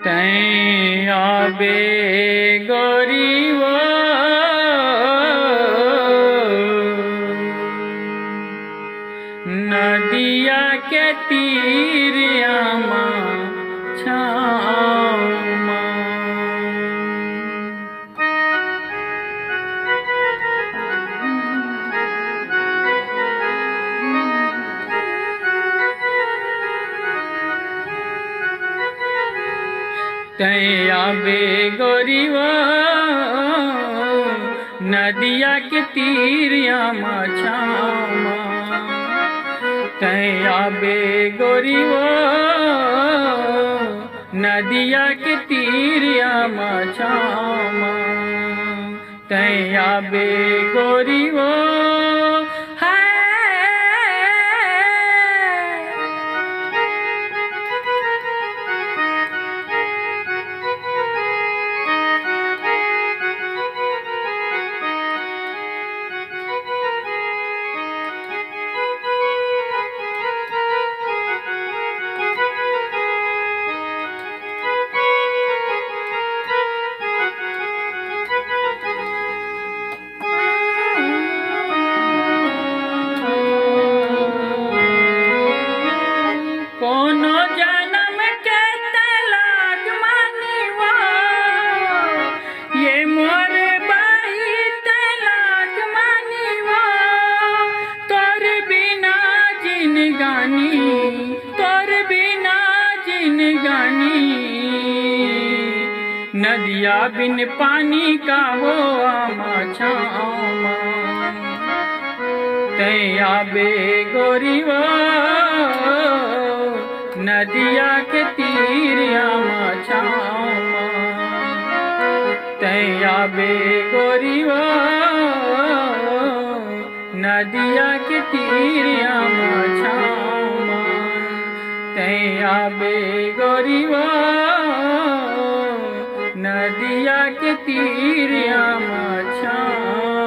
तैं आबे गोरीवो नदिया के तीरियामा छामा। तैं आबे गोरीवो नदिया के तीरियामा छामा। तैं आबे गोरीवो नदिया के तीरियामा छामा। तैं आबे गोरीवो नदिया बिन पानी का हो आमा छामा। तैं आबे गोरीवो नदिया के तीरियामा छामा। तैं आबे गोरीवो नदिया के तीरियामा छामा। तैं आबे गोरीवो नदिया के तीरियामा छामा।